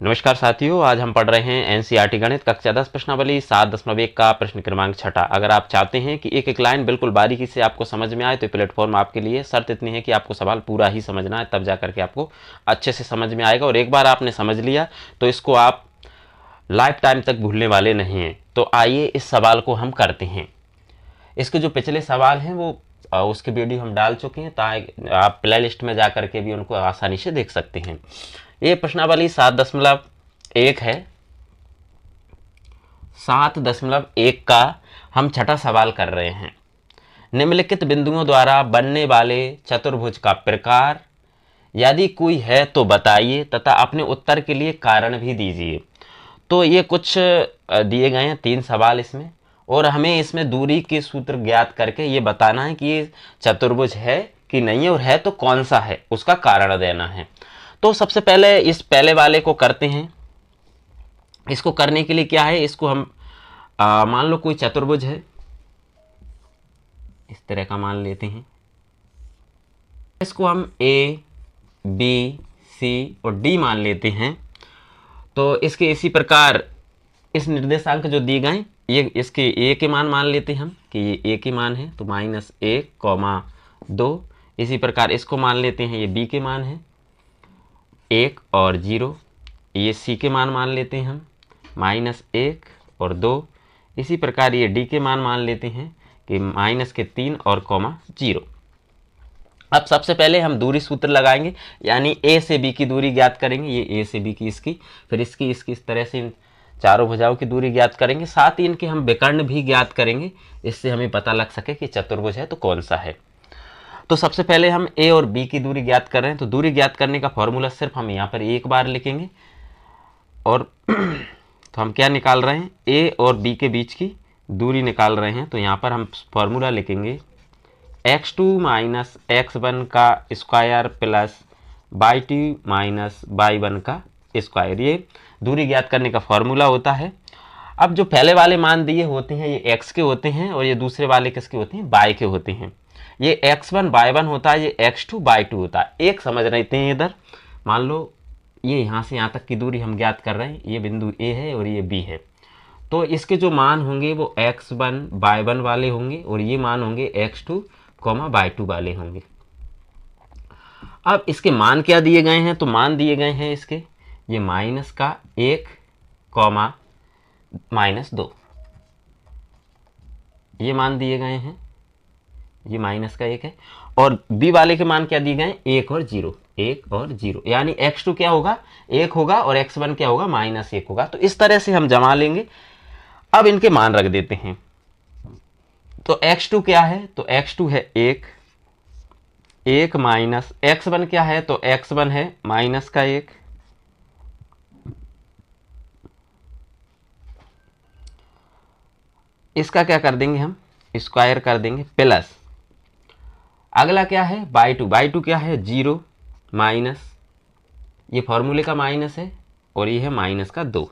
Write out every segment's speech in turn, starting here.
नमस्कार साथियों, आज हम पढ़ रहे हैं एनसीईआरटी गणित कक्षा 10 प्रश्नावली 7.1 का प्रश्न क्रमांक 6। अगर आप चाहते हैं कि एक एक लाइन बिल्कुल बारीकी से आपको समझ में आए तो प्लेटफॉर्म आपके लिए। शर्त इतनी है कि आपको सवाल पूरा ही समझना है, तब जाकर के आपको अच्छे से समझ में आएगा। और एक बार आपने समझ लिया तो इसको आप लाइफ टाइम तक भूलने वाले नहीं हैं। तो आइए इस सवाल को हम करते हैं। इसके जो पिछले सवाल हैं वो उसके वीडियो हम डाल चुके हैं, ताकि आप प्ले लिस्ट में जा करके भी उनको आसानी से देख सकते हैं। ये प्रश्नावली 7.1 है। 7.1 का हम छठा सवाल कर रहे हैं। निम्नलिखित बिंदुओं द्वारा बनने वाले चतुर्भुज का प्रकार यदि कोई है तो बताइए तथा अपने उत्तर के लिए कारण भी दीजिए। तो ये कुछ दिए गए हैं 3 सवाल इसमें, और हमें इसमें दूरी के सूत्र ज्ञात करके ये बताना है कि ये चतुर्भुज है कि नहीं है, और है तो कौन सा है, उसका कारण देना है। तो सबसे पहले इस पहले वाले को करते हैं। इसको करने के लिए क्या है, इसको हम मान लो कोई चतुर्भुज है, इस तरह का मान लेते हैं। इसको हम ए बी सी और डी मान लेते हैं। तो इसके इसी प्रकार इस निर्देशांक जो दिए गए, ये इसके ए के मान लेते हैं हम कि ये ए के मान है, तो -1,2। इसी प्रकार इसको मान लेते हैं ये बी के मान है 1 और 0। ये सी के मान लेते हैं हम -1 और 2। इसी प्रकार ये डी के मान लेते हैं कि -3 और 0। अब सबसे पहले हम दूरी सूत्र लगाएंगे, यानी ए से बी की दूरी ज्ञात करेंगे। ये ए से बी की इसकी, फिर इसकी इस तरह से इन चारों भुजाओं की दूरी ज्ञात करेंगे। साथ ही इनके हम विकर्ण भी ज्ञात करेंगे, इससे हमें पता लग सके कि चतुर्भुज है तो कौन सा है। तो सबसे पहले हम ए और बी की दूरी ज्ञात कर रहे हैं। तो दूरी ज्ञात करने का फॉर्मूला सिर्फ हम यहाँ पर एक बार लिखेंगे। और तो हम क्या निकाल रहे हैं, ए और बी के बीच की दूरी निकाल रहे हैं। तो यहाँ पर हम फॉर्मूला लिखेंगे x2 माइनस x1 का square plus y2 minus y1 का स्क्वायर। ये दूरी ज्ञात करने का फॉर्मूला होता है। अब जो पहले वाले मान दिए होते हैं ये x के होते हैं, और ये दूसरे वाले किसके होते हैं, y के होते हैं। ये x1 y1 होता है, ये x2 y2 होता है। एक समझ रहे थे इधर, मान लो ये यहाँ से यहाँ तक की दूरी हम ज्ञात कर रहे हैं, ये बिंदु a है और ये b है। तो इसके जो मान होंगे वो x1 y1 वाले होंगे, और ये मान होंगे x2 y2 वाले होंगे। अब इसके मान क्या दिए गए हैं, तो मान दिए गए हैं इसके ये -1 -2, ये मान दिए गए हैं, ये -1 है। और बी वाले के मान क्या दिए गए हैं, 1 और 0, 1 और 0, यानी x2 क्या होगा, 1 होगा, और x1 क्या होगा, -1 होगा। तो इस तरह से हम जमा लेंगे। अब इनके मान रख देते हैं। तो x2 क्या है, तो x2 है 1 माइनस x1 क्या है, तो x1 है -1। इसका क्या कर देंगे, हम स्क्वायर कर देंगे, प्लस अगला क्या है y2 क्या है 0 माइनस, ये फॉर्मूले का माइनस है, और ये है -2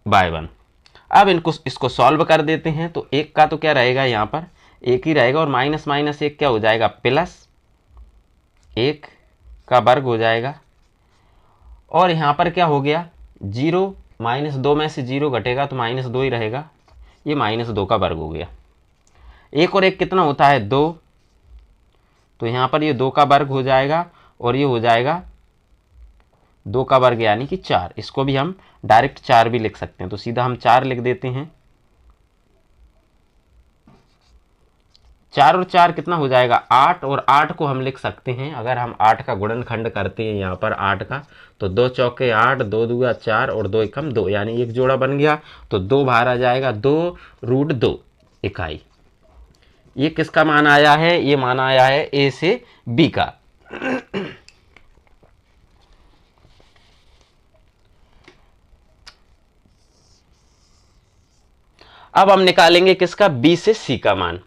y1। अब इसको सॉल्व कर देते हैं। तो एक का तो क्या रहेगा, यहाँ पर एक ही रहेगा, और -1 क्या हो जाएगा, +1 का वर्ग हो जाएगा। और यहाँ पर क्या हो गया, 0 -2 में से 0 घटेगा तो -2 ही रहेगा, ये -2 का वर्ग हो गया। 1 और 1 कितना होता है, 2। तो यहाँ पर ये 2 का वर्ग हो जाएगा, और ये हो जाएगा 2 का वर्ग यानी कि 4। इसको भी हम डायरेक्ट 4 भी लिख सकते हैं, तो सीधा हम 4 लिख देते हैं। 4 और 4 कितना हो जाएगा, 8। और 8 को हम लिख सकते हैं, अगर हम 8 का गुणनखंड करते हैं यहाँ पर 8 का, तो 2 चौके 8, 2 दूगा 4 और 2 एकम 2, यानी एक जोड़ा बन गया। तो 2 बाहर आ जाएगा, 2√2 इकाई। ये किसका मान आया है, ये मान आया है ए से बी का। अब हम निकालेंगे किसका, बी से सी का मान।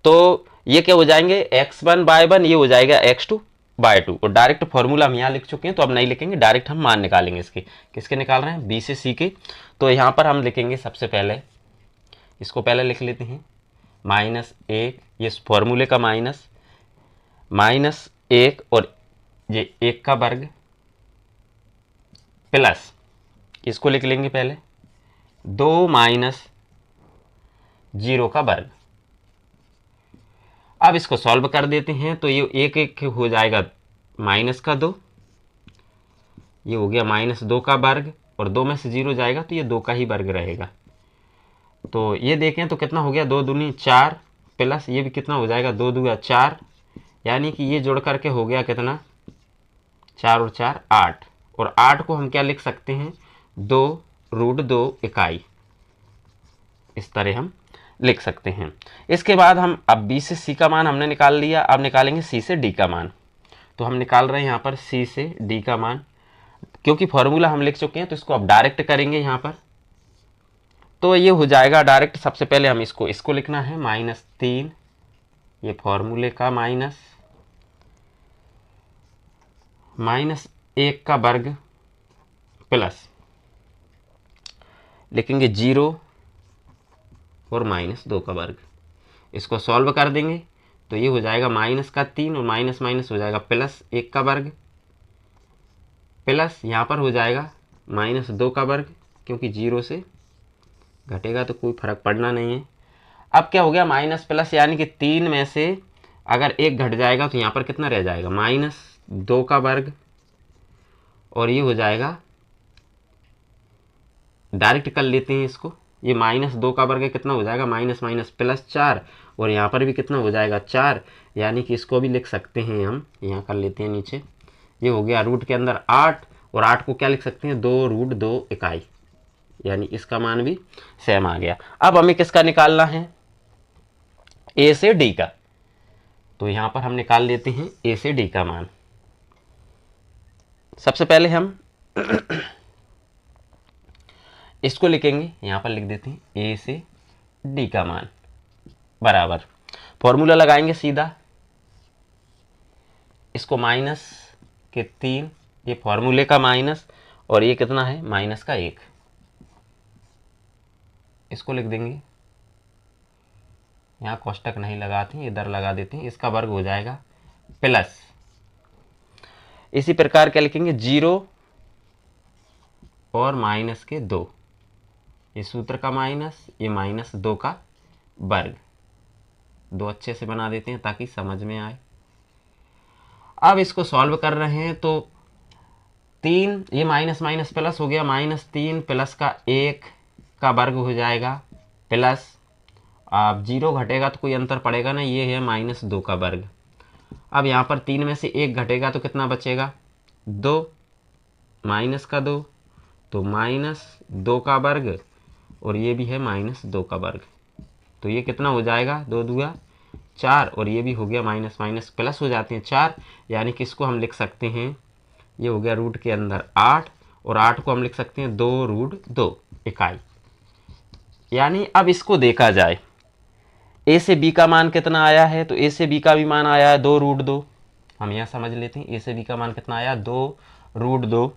तो ये क्या हो जाएंगे, x1 y1, ये हो जाएगा x2 y2। और डायरेक्ट फॉर्मूला हम यहाँ लिख चुके हैं, तो अब नहीं लिखेंगे, डायरेक्ट हम मान निकालेंगे इसके। किसके निकाल रहे हैं, बी से सी के। तो यहाँ पर हम लिखेंगे सबसे पहले, इसको पहले लिख लेते हैं, -1, ये फॉर्मूले का -1, और ये 1 का वर्ग प्लस, इसको लिख लेंगे पहले 2 माइनस 0 का वर्ग। अब इसको सॉल्व कर देते हैं तो ये एक एक हो जाएगा माइनस का 2, ये हो गया -2 का वर्ग, और 2 में से 0 जाएगा तो ये 2 का ही वर्ग रहेगा। तो ये देखें तो कितना हो गया, 2 दूनी 4, प्लस ये भी कितना हो जाएगा, 2 दूया 4, यानी कि ये जोड़ करके हो गया कितना, 4 और 4 8, और 8 को हम क्या लिख सकते हैं, 2√2 इकाई, इस तरह हम लिख सकते हैं। इसके बाद हम अब b से c का मान हमने निकाल लिया, अब निकालेंगे c से d का मान। तो हम निकाल रहे हैं यहाँ पर c से d का मान, क्योंकि फॉर्मूला हम लिख चुके हैं तो इसको अब डायरेक्ट करेंगे यहाँ पर। तो ये हो जाएगा डायरेक्ट, सबसे पहले हम इसको लिखना है -3, ये फॉर्मूले का -1 का वर्ग, प्लस लिखेंगे 0 और -2 का वर्ग। इसको सॉल्व कर देंगे तो ये हो जाएगा -3 और माइनस माइनस हो जाएगा +1 का वर्ग, प्लस यहाँ पर हो जाएगा -2 का वर्ग, क्योंकि 0 से घटेगा तो कोई फर्क पड़ना नहीं है। अब क्या हो गया, माइनस प्लस, यानी कि 3 में से अगर 1 घट जाएगा तो यहाँ पर कितना रह जाएगा, -2 का वर्ग, और ये हो जाएगा, डायरेक्ट कर लेते हैं इसको, ये -2 का वर्ग कितना हो जाएगा, माइनस माइनस +4, और यहाँ पर भी कितना हो जाएगा 4, यानी कि इसको भी लिख सकते हैं हम, यहाँ कर लेते हैं नीचे, ये हो गया रूट के अंदर 8, और 8 को क्या लिख सकते हैं, 2√2 इकाई, यानी इसका मान भी सेम आ गया। अब हमें किसका निकालना है, a से d का। तो यहाँ पर हम निकाल लेते हैं a से d का मान। सबसे पहले हम इसको लिखेंगे, यहाँ पर लिख देते हैं a से d का मान बराबर, फॉर्मूला लगाएंगे सीधा, इसको -3, ये फॉर्मूले का माइनस, और ये कितना है, -1, इसको लिख देंगे, यहाँ कोष्टक नहीं लगाते हैं, इधर लगा देते हैं, इसका वर्ग हो जाएगा प्लस, इसी प्रकार क्या लिखेंगे, 0 और -2, ये सूत्र का माइनस, ये -2 का वर्ग, 2 अच्छे से बना देते हैं ताकि समझ में आए। अब इसको सॉल्व कर रहे हैं तो 3, ये माइनस माइनस प्लस हो गया, -3 प्लस का 1 का वर्ग हो जाएगा, प्लस, अब 0 घटेगा तो कोई अंतर पड़ेगा ना, ये है -2 का वर्ग। अब यहाँ पर 3 में से 1 घटेगा तो कितना बचेगा, 2, माइनस का 2, तो -2 का वर्ग, और ये भी है -2 का वर्ग, तो ये कितना हो जाएगा, 2 दूया 4, और ये भी हो गया माइनस माइनस प्लस हो जाते हैं 4, यानी कि इसको हम लिख सकते हैं, ये हो गया रूट के अंदर 8, और 8 को हम लिख सकते हैं 2√2 इकाई। यानी अब इसको देखा जाए, a से b का मान कितना आया है, तो a से b का भी मान आया है 2√2, हम यहाँ समझ लेते हैं, a से b का मान कितना आया, 2√2,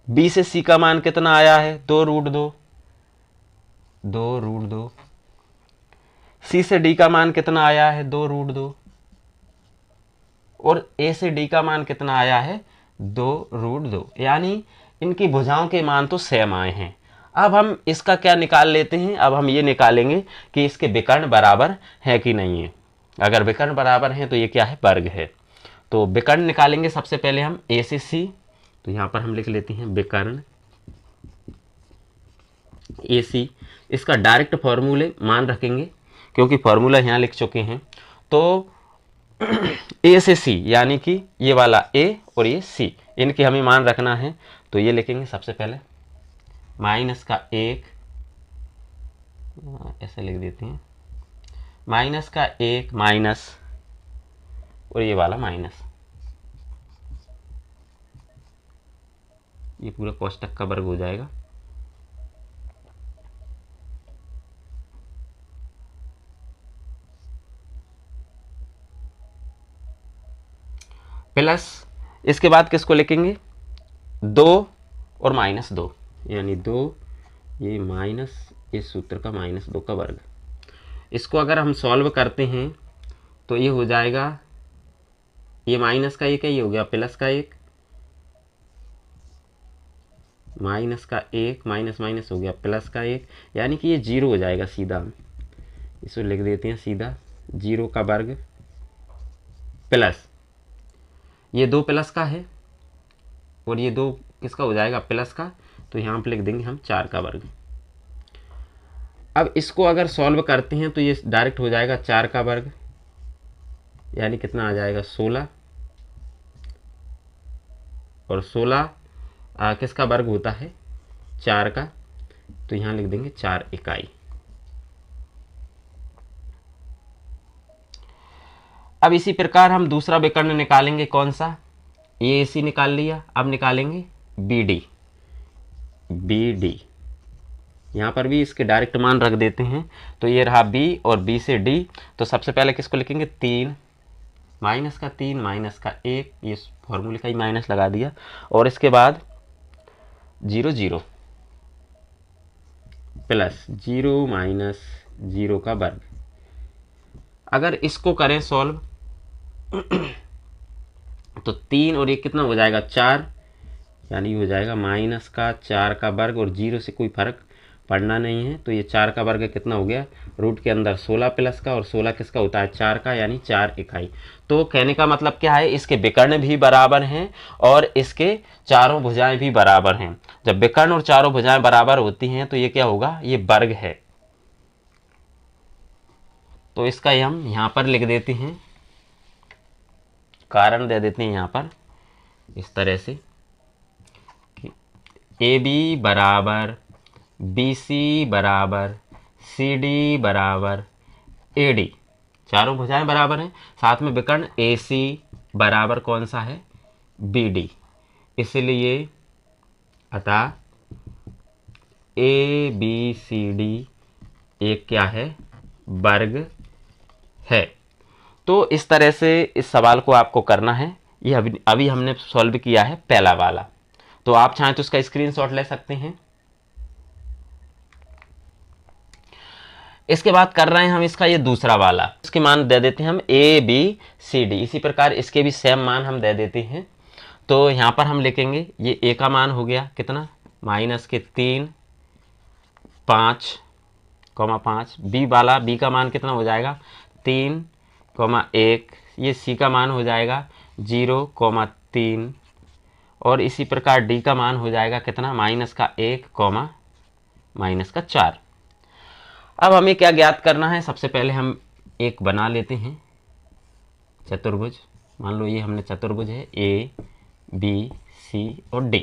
b से c का मान कितना आया है, 2√2, c से d का मान कितना आया है, 2√2, और a से d का मान कितना आया है, 2√2, यानी इनकी भुजाओं के मान तो सेम आए हैं। अब हम इसका क्या निकाल लेते हैं, अब हम ये निकालेंगे कि इसके विकर्ण बराबर है कि नहीं है। अगर विकर्ण बराबर हैं तो ये क्या है, वर्ग है। तो विकर्ण निकालेंगे सबसे पहले हम a से c, तो यहाँ पर हम लिख लेते हैं विकर्ण AC, इसका डायरेक्ट फॉर्मूले मान रखेंगे क्योंकि फॉर्मूला यहाँ लिख चुके हैं। तो A से C, यानी कि ये वाला A और ये C, इनके हमें मान रखना है। तो ये लिखेंगे सबसे पहले -1, ऐसे लिख देते हैं, -1 माइनस, और ये वाला माइनस, ये पूरा कोष्टक का वर्ग हो जाएगा। प्लस इसके बाद किसको लिखेंगे, 2 और -2, यानी 2, ये माइनस इस सूत्र का -2 का वर्ग। इसको अगर हम सॉल्व करते हैं तो ये हो जाएगा, ये -1 है, ये हो गया +1, माइनस का 1, माइनस माइनस हो गया प्लस का 1, यानी कि ये 0 हो जाएगा सीधा। हम इसको लिख देते हैं सीधा 0 का वर्ग प्लस ये 2 प्लस का है और ये 2 किसका हो जाएगा, प्लस का, तो यहाँ पर लिख देंगे हम 4 का वर्ग। अब इसको अगर सॉल्व करते हैं तो ये डायरेक्ट हो जाएगा 4 का वर्ग, यानी कितना आ जाएगा 16, और 16 किसका वर्ग होता है, 4 का, तो यहाँ लिख देंगे 4 इकाई। अब इसी प्रकार हम दूसरा विकर्ण निकालेंगे, कौन सा, ये AC निकाल लिया, अब निकालेंगे BD। BD यहाँ पर भी इसके डायरेक्ट मान रख देते हैं, तो ये रहा B और B से D। तो सबसे पहले किसको लिखेंगे, 3, माइनस का 3, माइनस का 1, ये फॉर्मूले का ही माइनस लगा दिया, और इसके बाद 0 0 प्लस 0 माइनस 0 का वर्ग। अगर इसको करें सॉल्व तो 3 और 1 कितना हो जाएगा, 4, यानी हो जाएगा माइनस का 4 का वर्ग, और 0 से कोई फर्क पड़ना नहीं है, तो ये 4 का वर्ग कितना हो गया, रूट के अंदर 16 प्लस का, और 16 किसका होता है, 4 का, यानी 4 इकाई। तो कहने का मतलब क्या है, इसके विकर्ण भी बराबर हैं और इसके चारों भुजाएं भी बराबर हैं। जब विकर्ण और चारों भुजाएं बराबर होती हैं तो ये क्या होगा, ये वर्ग है। तो इसका हम यहाँ पर लिख देते हैं, कारण दे देते हैं यहाँ पर इस तरह से कि AB बराबर BC बराबर CD बराबर AD, चारों भुजाएं बराबर हैं, साथ में विकर्ण AC बराबर कौन सा है, BD। इसलिए अतः ABCD एक क्या है, वर्ग है। तो इस तरह से इस सवाल को आपको करना है। ये अभी हमने सॉल्व किया है पहला वाला, तो आप चाहें तो इसका स्क्रीनशॉट ले सकते हैं। इसके बाद कर रहे हैं हम इसका ये दूसरा वाला, इसके मान दे देते हैं हम ABCD। इसी प्रकार इसके भी सेम मान हम दे देते हैं। तो यहाँ पर हम लिखेंगे ये A का मान हो गया कितना, माइनस के 3 5 5, B वाला B का मान कितना हो जाएगा, 3 1, ये C का मान हो जाएगा 0 3, और इसी प्रकार D का मान हो जाएगा कितना, माइनस का 1 माइनस का 4। अब हमें क्या ज्ञात करना है, सबसे पहले हम एक बना लेते हैं चतुर्भुज। मान लो ये हमने चतुर्भुज है A B C और D।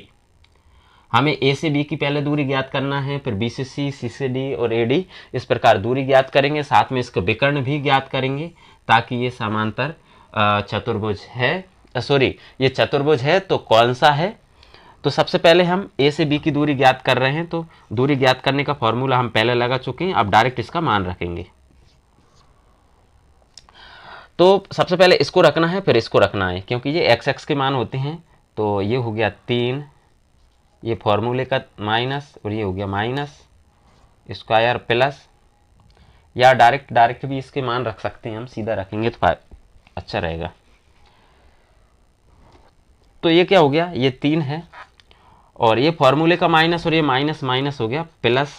हमें A से B की पहले दूरी ज्ञात करना है, फिर B से C, C से D और AD, इस प्रकार दूरी ज्ञात करेंगे, साथ में इसके विकर्ण भी ज्ञात करेंगे, ताकि ये समांतर चतुर्भुज है, सॉरी ये चतुर्भुज है तो कौन सा है। तो सबसे पहले हम A से B की दूरी ज्ञात कर रहे हैं, तो दूरी ज्ञात करने का फॉर्मूला हम पहले लगा चुके हैं, अब डायरेक्ट इसका मान रखेंगे। तो सबसे पहले इसको रखना है, फिर इसको रखना है, क्योंकि ये x के मान होते हैं। तो ये हो गया 3, ये फॉर्मूले का माइनस, और ये हो गया माइनस स्क्वायर प्लस, या डायरेक्ट भी इसके मान रख सकते हैं हम, सीधा रखेंगे तो अच्छा रहेगा। तो ये क्या हो गया, ये 3 है, और ये फॉर्मूले का माइनस, और ये माइनस माइनस हो गया प्लस,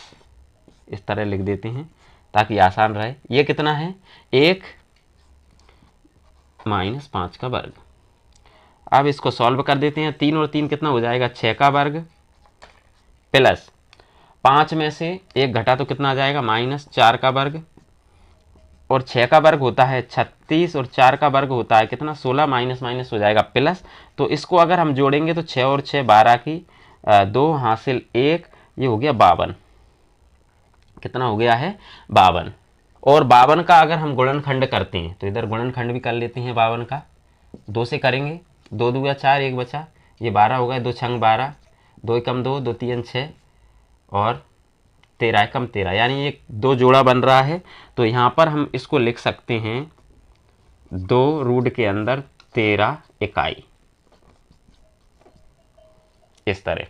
इस तरह लिख देते हैं ताकि आसान रहे। ये कितना है, 1 माइनस 5 का वर्ग। अब इसको सॉल्व कर देते हैं, 3 और 3 कितना हो जाएगा, 6 का वर्ग, प्लस 5 में से 1 घटा तो कितना आ जाएगा, माइनस 4 का वर्ग, और 6 का वर्ग होता है 36, और 4 का वर्ग होता है कितना, 16, माइनस माइनस हो जाएगा प्लस। तो इसको अगर हम जोड़ेंगे तो 6 और 6 12 की 2 हासिल 1, ये हो गया 52। कितना हो गया है, 52। और 52 का अगर हम गुणनखंड करते हैं तो इधर गुणनखंड भी कर लेते हैं 52 का, 2 से करेंगे, 2 दूगा 4, 1 बचा, ये 12 हो गया, 2 छंग 12, 2 एकम 2, 2 तीन 6, और 13 एकम 13, यानी ये 2 जोड़ा बन रहा है। तो यहाँ पर हम इसको लिख सकते हैं 2 रूट के अंदर 13 इकाई, इस तरह।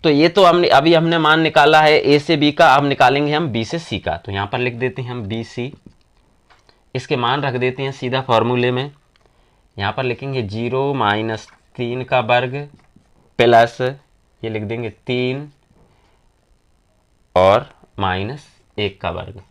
तो ये तो हमने मान निकाला है A से B का, अब निकालेंगे हम B से C का। तो यहाँ पर लिख देते हैं हम BC। इसके मान रख देते हैं सीधा फॉर्मूले में। यहाँ पर लिखेंगे 0 माइनस 3 का वर्ग प्लस ये लिख देंगे 3 और माइनस 1 का वर्ग।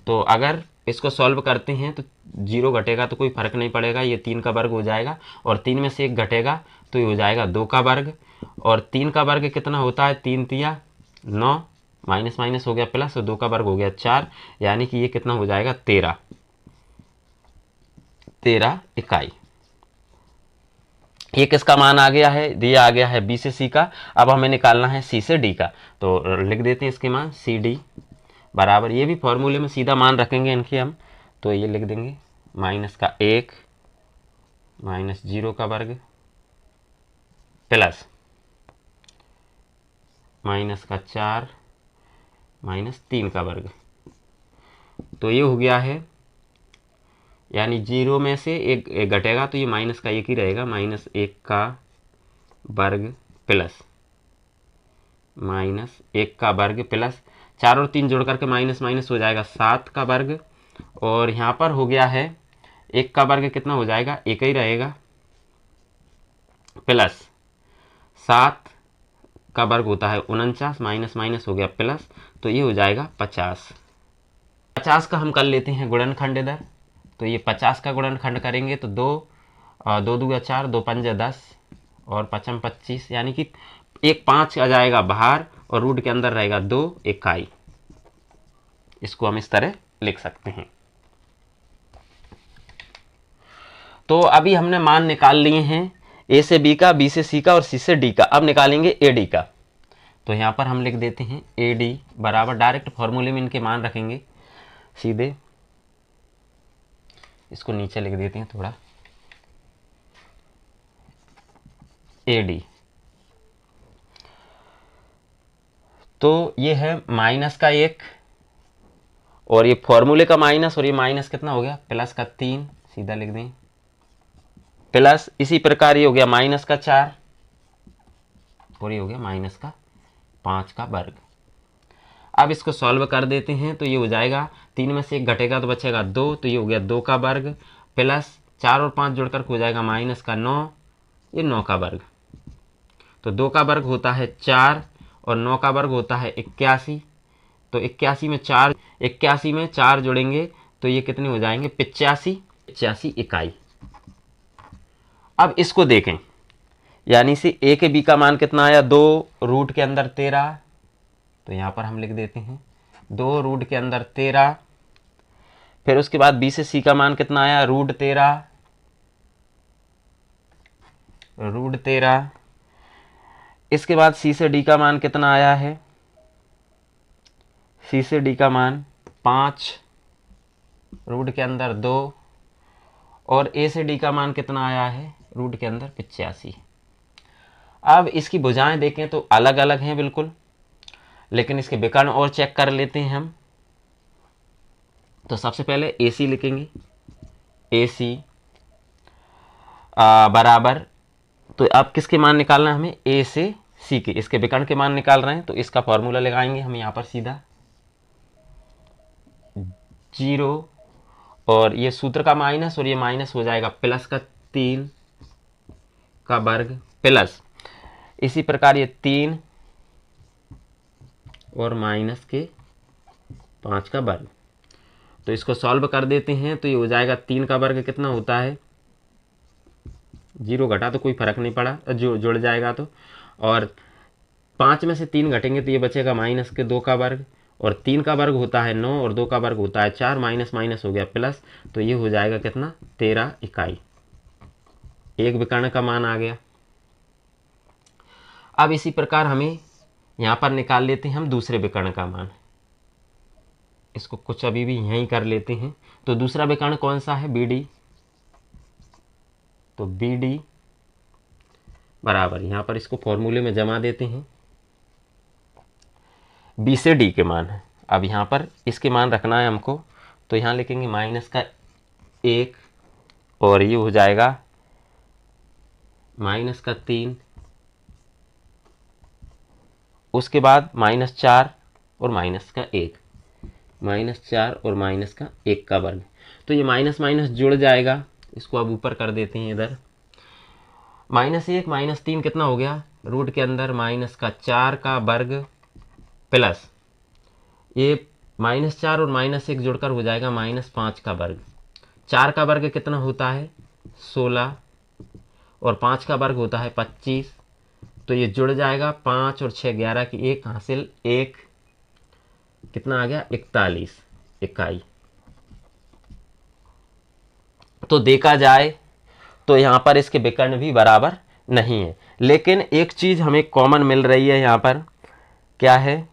तो अगर इसको सॉल्व करते हैं तो 0 घटेगा तो कोई फर्क नहीं पड़ेगा, ये 3 का वर्ग हो जाएगा, और 3 में से 1 घटेगा तो ये हो जाएगा 2 का वर्ग। और 3 का वर्ग कितना होता है, 3 तिया 9, माइनस माइनस हो गया प्लस, तो 2 का वर्ग हो गया 4, यानी कि ये कितना हो जाएगा 13 इकाई। ये किसका मान आ गया है, दिया आ गया है बी से सी का। अब हमें निकालना है सी से डी का, तो लिख देते हैं इसके मान सी डी बराबर, ये भी फॉर्मूले में सीधा मान रखेंगे इनके हम, तो ये लिख देंगे माइनस का 1 माइनस 0 का वर्ग प्लस माइनस का 4 माइनस 3 का वर्ग। तो ये हो गया है, यानी 0 में से एक घटेगा तो ये माइनस का 1 ही रहेगा, माइनस 1 का वर्ग प्लस माइनस 1 का वर्ग प्लस 4 और 3 जोड़ करके माइनस माइनस हो जाएगा 7 का वर्ग, और यहाँ पर हो गया है 1 का वर्ग कितना हो जाएगा, 1 ही रहेगा, प्लस 7 का वर्ग होता है 49, माइनस माइनस हो गया प्लस, तो ये हो जाएगा 50। 50 का हम कर लेते हैं गुणनखंड इधर, तो ये 50 का गुणनखंड करेंगे तो 2 दूगा 4, 2 पंजे 10 और 5 25, यानी कि एक 5 आ जाएगा बाहर और रूट के अंदर रहेगा 2 इकाई। इसको हम इस तरह लिख सकते हैं। तो अभी हमने मान निकाल लिए हैं ए से बी का, बी से सी का और सी से डी का। अब निकालेंगे ए डी का, तो यहाँ पर हम लिख देते हैं ए डी बराबर, डायरेक्ट फॉर्मूले में इनके मान रखेंगे सीधे, इसको नीचे लिख देते हैं थोड़ा, ए डी। तो ये है माइनस का 1 और ये फॉर्मूले का माइनस, और ये माइनस कितना हो गया प्लस का 3, सीधा लिख दें प्लस, इसी प्रकार ये हो गया माइनस का 4 और ये हो गया माइनस का 5 का वर्ग। अब इसको सॉल्व कर देते हैं तो ये हो जाएगा 3 में से 1 घटेगा तो बचेगा 2, तो ये हो गया 2 का वर्ग प्लस 4 और 5 जोड़कर हो जाएगा माइनस का 9, ये 9 का वर्ग। तो 2 का वर्ग होता है 4 और 9 का वर्ग होता है 81, तो 81 में 4 जोड़ेंगे तो ये कितने हो जाएंगे 85 इकाई। अब इसको देखें, यानी से ए के बी का मान कितना आया, 2 रूट के अंदर 13, तो यहाँ पर हम लिख देते हैं 2 रूट के अंदर 13। फिर उसके बाद बी से सी का मान कितना आया, रूट 13। इसके बाद सी से डी का मान कितना आया है, सी से डी का मान 5 रूट के अंदर 2, और ए से डी का मान कितना आया है, रूट के अंदर 85। अब इसकी भुजाएं देखें तो अलग अलग हैं बिल्कुल, लेकिन इसके विकर्ण और चेक कर लेते हैं हम। तो सबसे पहले ए सी लिखेंगे, ए सी बराबर, तो अब किसके मान निकालना है हमें, ए से सी के, इसके विकर्ण के मान निकाल रहे हैं, तो इसका फॉर्मूला लगाएंगे हम यहाँ पर सीधा 0, और ये सूत्र का माइनस, और ये माइनस हो जाएगा प्लस का 3 का वर्ग प्लस, इसी प्रकार ये 3 और माइनस के 5 का वर्ग। तो इसको सॉल्व कर देते हैं तो ये हो जाएगा 3 का वर्ग कितना होता है, 0 घटा तो कोई फर्क नहीं पड़ा, जो जुड़ जाएगा तो, और 5 में से 3 घटेंगे तो ये बचेगा माइनस के 2 का वर्ग, और 3 का वर्ग होता है 9 और 2 का वर्ग होता है 4, माइनस माइनस हो गया प्लस, तो ये हो जाएगा कितना 13 इकाई। एक विकर्ण का मान आ गया। अब इसी प्रकार हमें यहाँ पर निकाल लेते हैं हम दूसरे विकर्ण का मान, इसको कुछ अभी भी यहीं कर लेते हैं। तो दूसरा विकर्ण कौन सा है, बी डी, तो बी डी बराबर, यहाँ पर इसको फॉर्मूले में जमा देते हैं, बी से डी के मान है। अब यहाँ पर इसके मान रखना है हमको, तो यहाँ लिखेंगे माइनस का 1 और ये हो जाएगा माइनस का 3, उसके बाद माइनस 4 और माइनस का 1, माइनस 4 और माइनस का 1 का वर्ग। तो ये माइनस माइनस जुड़ जाएगा, इसको अब ऊपर कर देते हैं इधर। -1 -3 कितना हो गया, रूट के अंदर -4 का वर्ग प्लस ये -4 और -1 जुड़कर हो जाएगा -5 का वर्ग। 4 का वर्ग कितना होता है 16 और 5 का वर्ग होता है 25, तो ये जुड़ जाएगा 5 और 6 11 की 1 हासिल 1 कितना आ गया 41 इकाई। तो देखा जाए तो यहाँ पर इसके विकर्ण भी बराबर नहीं है, लेकिन एक चीज़ हमें कॉमन मिल रही है यहाँ पर, क्या है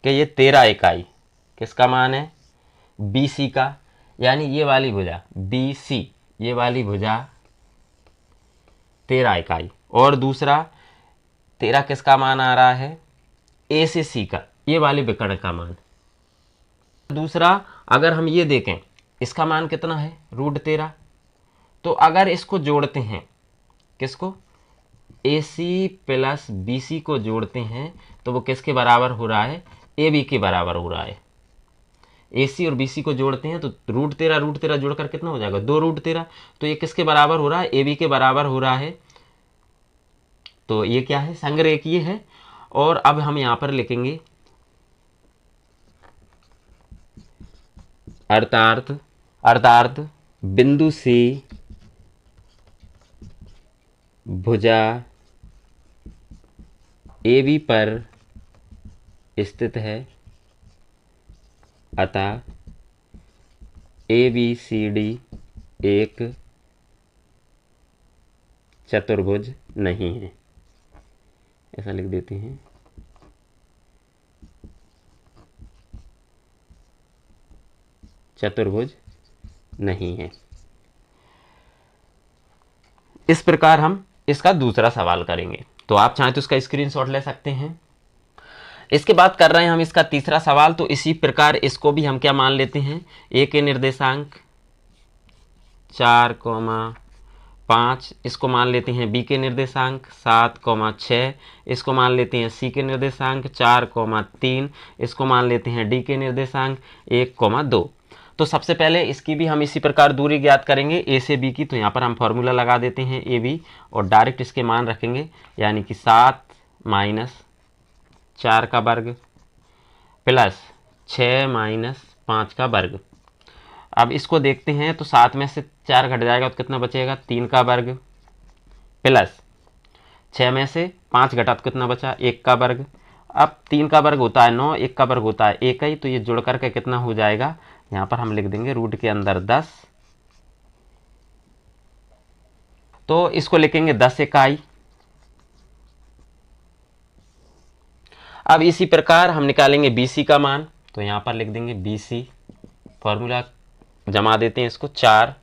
कि ये 13 इकाई किसका मान है BC का, यानी ये वाली भुजा BC, ये वाली भुजा 13 इकाई, और दूसरा 13 किसका मान आ रहा है A से C का, ये वाले विकर्ण का मान। दूसरा अगर हम ये देखें इसका मान कितना है √13, तो अगर इसको जोड़ते हैं किसको AC प्लस BC को जोड़ते हैं तो वो किसके बराबर हो रहा है AB के बराबर हो रहा है। AC और BC को जोड़ते हैं तो √13 जोड़कर कितना हो जाएगा 2√13, तो ये किसके बराबर हो रहा है AB के बराबर हो रहा है। तो ये क्या है संरेखीय है। और अब हम यहाँ पर लिखेंगे अर्थात बिंदु C भुजा AB पर स्थित है, अतः ABCD एक चतुर्भुज नहीं है, ऐसा लिख देते हैं। चतुर्भुज नहीं है। इस प्रकार हम इसका दूसरा सवाल करेंगे, तो आप चाहें तो इसका स्क्रीनशॉट ले सकते हैं। इसके बाद कर रहे हैं हम इसका तीसरा सवाल, तो इसी प्रकार इसको भी हम क्या मान लेते हैं A के निर्देशांक 4,5, इसको मान लेते हैं B के निर्देशांक 7,6, इसको मान लेते हैं C के निर्देशांक 4,3, इसको मान लेते हैं D के निर्देशांक 1,2। तो सबसे पहले इसकी भी हम इसी प्रकार दूरी ज्ञात करेंगे A से B की, तो यहाँ पर हम फॉर्मूला लगा देते हैं AB और डायरेक्ट इसके मान रखेंगे, यानी कि 7 - 4 का वर्ग प्लस 6 - 5 का वर्ग। अब इसको देखते हैं तो 7 में से 4 घट जाएगा तो कितना बचेगा 3 का वर्ग प्लस 6 में से 5 घटा तो कितना बचा 1 का वर्ग। अब 3 का वर्ग होता है 9, 1 का वर्ग होता है 1 ही, तो ये जुड़ करके कितना हो जाएगा, यहाँ पर हम लिख देंगे रूट के अंदर 10, तो इसको लिखेंगे 10 इकाई। अब इसी प्रकार हम निकालेंगे BC का मान, तो यहाँ पर लिख देंगे BC, फॉर्मूला जमा देते हैं इसको 4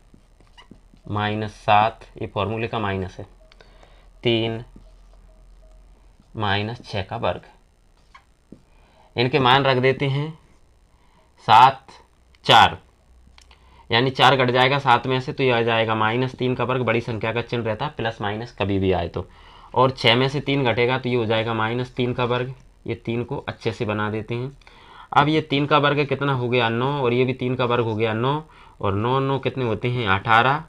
- 7, ये फॉर्मूले का माइनस है, 3 - 6 का वर्ग। इनके मान रख देते हैं 7 4, यानी 4 घट जाएगा 7 में से तो ये आ जाएगा -3 का वर्ग, बड़ी संख्या का चिन्ह रहता है प्लस माइनस कभी भी आए तो, और 6 में से 3 घटेगा तो ये हो जाएगा -3 का वर्ग। ये 3 को अच्छे से बना देते हैं। अब ये 3 का वर्ग कितना हो गया 9, और ये भी 3 का वर्ग हो गया 9, और 9 9 कितने होते हैं 18,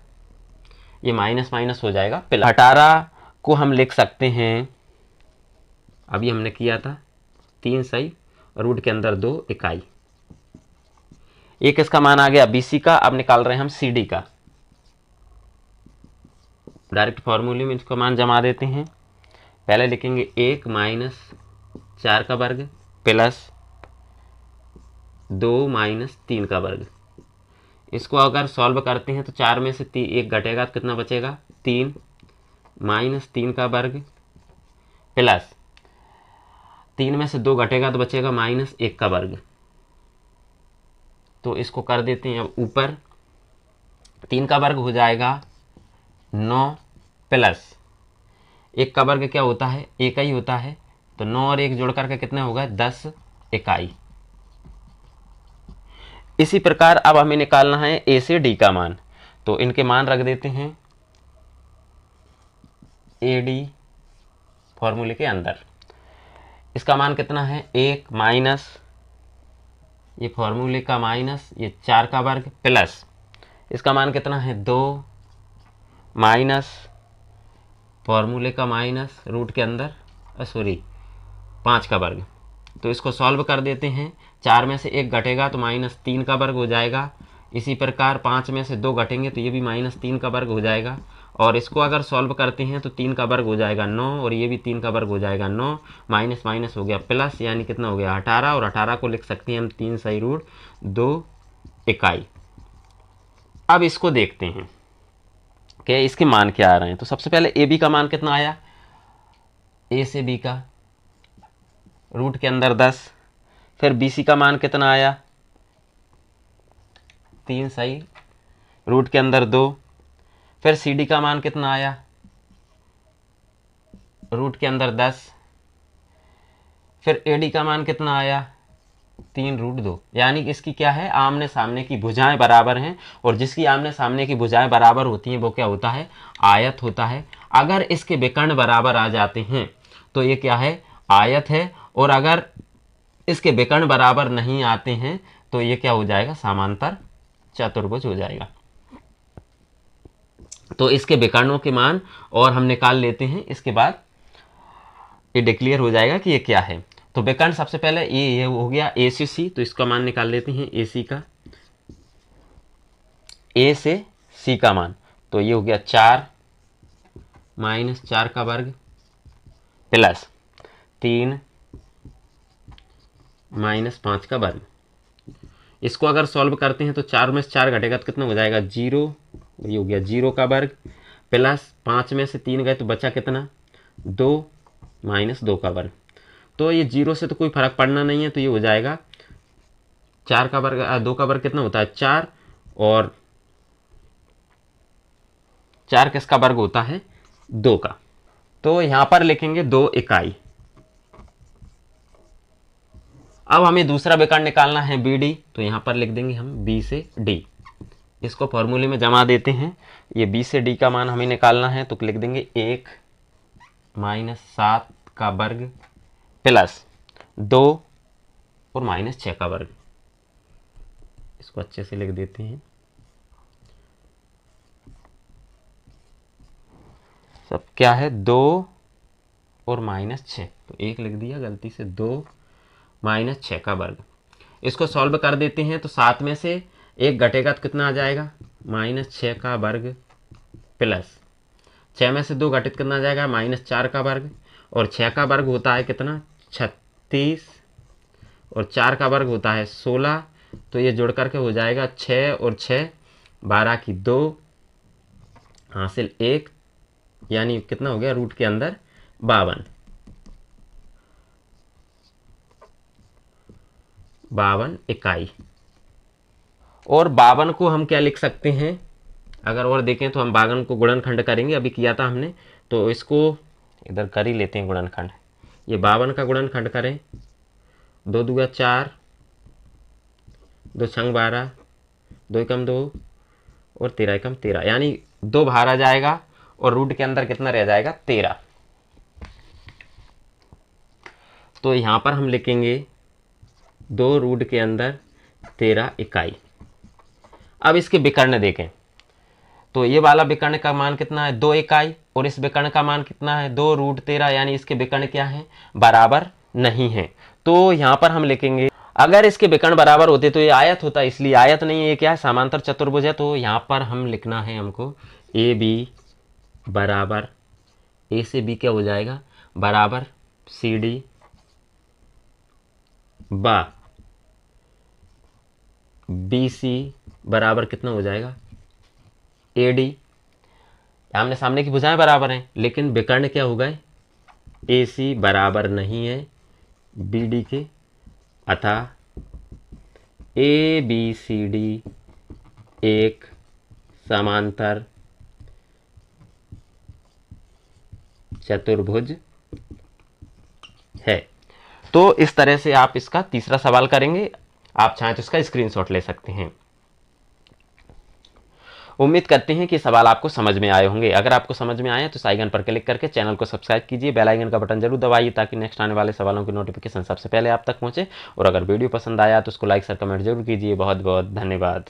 ये माइनस माइनस हो जाएगा प्लस। 18 को हम लिख सकते हैं, अभी हमने किया था 3 सही और रूट के अंदर 2 इकाई। एक इसका मान आ गया BC का। अब निकाल रहे हैं हम CD का, डायरेक्ट फॉर्मूले में इसका मान जमा देते हैं। पहले लिखेंगे 1 - 4 का वर्ग प्लस 2 - 3 का वर्ग। इसको अगर सॉल्व करते हैं तो 4 में से 1 घटेगा तो कितना बचेगा 3 - 3 का वर्ग प्लस 3 में से 2 घटेगा तो बचेगा -1 का वर्ग। तो इसको कर देते हैं अब ऊपर, 3 का वर्ग हो जाएगा 9 प्लस 1 का वर्ग क्या होता है 1 ही होता है, तो 9 और 1 जोड़ करके कितना होगा 10 इकाई। इसी प्रकार अब हमें निकालना है A से D का मान, तो इनके मान रख देते हैं AD फॉर्मूले के अंदर। इसका मान कितना है 1 - ये फॉर्मूले का माइनस ये 4 का वर्ग प्लस इसका मान कितना है 2 माइनस फॉर्मूले का माइनस रूट के अंदर सॉरी 5 का वर्ग। तो इसको सॉल्व कर देते हैं। 4 में से 1 घटेगा तो -3 का वर्ग हो जाएगा। इसी प्रकार 5 में से 2 घटेंगे तो ये भी -3 का वर्ग हो जाएगा। और इसको अगर सॉल्व करते हैं तो 3 का वर्ग हो जाएगा 9 और ये भी 3 का वर्ग हो जाएगा 9। माइनस माइनस हो गया प्लस, यानी कितना हो गया 18। और 18 को लिख सकते हैं हम 3 सही रूट 2 इकाई। अब इसको देखते हैं कि इसके मान क्या आ रहे हैं। तो सबसे पहले ए बी का मान कितना आया, ए से बी का रूट के अंदर 10। फिर बी सी का मान कितना आया 3 सही रूट के अंदर 2। फिर सी डी का मान कितना आया रूट के अंदर 10। फिर ए डी का मान कितना आया 3 रूट 2। यानी कि इसकी क्या है, आमने सामने की भुजाएं बराबर हैं। और जिसकी आमने सामने की भुजाएं बराबर होती हैं वो क्या होता है, आयत होता है। अगर इसके विकर्ण बराबर आ जाते हैं तो ये क्या है, आयत है। और अगर इसके विकर्ण बराबर नहीं आते हैं तो ये क्या हो जाएगा, समांतर चतुर्भुज हो जाएगा। तो इसके विकर्णों के मान और हम निकाल लेते हैं, इसके बाद ये डिक्लेयर हो जाएगा कि ये क्या है। तो विकर्ण सबसे पहले ये हो गया ए से सी, तो इसका मान निकाल लेते हैं ए सी का, ए से सी का मान। तो ये हो गया 4 माइनस 4 का वर्ग प्लस 3 माइनस 5 का वर्ग। इसको अगर सॉल्व करते हैं तो 4 में से 4 घटेगा तो कितना हो जाएगा 0। ये हो गया 0 का वर्ग प्लस 5 में से 3 गए तो बचा कितना 2 माइनस 2 का वर्ग। तो ये 0 से तो कोई फर्क पड़ना नहीं है, तो ये हो जाएगा 4 का वर्ग 2 का वर्ग कितना होता है 4, और 4 किसका वर्ग होता है 2 का। तो यहां पर लिखेंगे 2 इकाई। अब हमें दूसरा विकर्ण निकालना है बी डी, तो यहां पर लिख देंगे हम बी से डी। इसको फॉर्मूले में जमा देते हैं। ये बी से डी का मान हमें निकालना है, तो लिख देंगे 1 माइनस 7 का वर्ग प्लस 2 और माइनस 6 का वर्ग। इसको अच्छे से लिख देते हैं। सब क्या है 2 और माइनस 6, तो 1 लिख दिया गलती से, 2 माइनस 6 का वर्ग। इसको सॉल्व कर देते हैं तो 7 में से 1 घटेगा तो कितना आ जाएगा -6 का वर्ग प्लस 6 में से 2 घटित कितना आ जाएगा -4 का वर्ग। और 6 का वर्ग होता है कितना 36 और 4 का वर्ग होता है 16। तो ये जोड़ करके हो जाएगा 6 और 6 12 की 2 हासिल 1, यानी कितना हो गया रूट के अंदर 52 इकाई। और 52 को हम क्या लिख सकते हैं, अगर और देखें तो हम 52 को गुणनखंड करेंगे, अभी किया था हमने, तो इसको इधर कर ही लेते हैं गुणनखंड। ये 52 का गुणनखंड करें, 2 दूगा 4, 2 छंग 12, 2 एकम 2 और 13 एकम 13, यानी 2 बाहर आ जाएगा और रूट के अंदर कितना रह जाएगा 13। तो यहां पर हम लिखेंगे 2 रूट के अंदर 13 इकाई। अब इसके विकर्ण देखें, तो ये वाला विकर्ण का मान कितना है 2 इकाई, और इस विकर्ण का मान कितना है 2 रूट 13, यानी इसके विकर्ण क्या है बराबर नहीं है। तो यहां पर हम लिखेंगे, अगर इसके विकर्ण बराबर होते तो ये आयत होता, इसलिए आयत नहीं है, ये क्या है समांतर चतुर्भुज है। तो यहां पर हम लिखना है हमको ए बी बराबर, ए से बी क्या हो जाएगा बराबर सी डी बा बी सी बराबर कितना हो जाएगा ए डी। आमने सामने की भुजाएं बराबर हैं, लेकिन विकर्ण क्या हो गए ए सी बराबर नहीं है बी डी के, अतः ए बी सी डी एक समांतर चतुर्भुज है। तो इस तरह से आप इसका तीसरा सवाल करेंगे। आप चाहें तो इसका स्क्रीनशॉट ले सकते हैं। उम्मीद करते हैं कि सवाल आपको समझ में आए होंगे। अगर आपको समझ में आए तो इस आइकन पर क्लिक करके चैनल को सब्सक्राइब कीजिए, बेल आइकन का बटन जरूर दबाइए ताकि नेक्स्ट आने वाले सवालों की नोटिफिकेशन सबसे पहले आप तक पहुंचे। और अगर वीडियो पसंद आया तो उसको लाइक शेयर कमेंट जरूर कीजिए। बहुत बहुत धन्यवाद।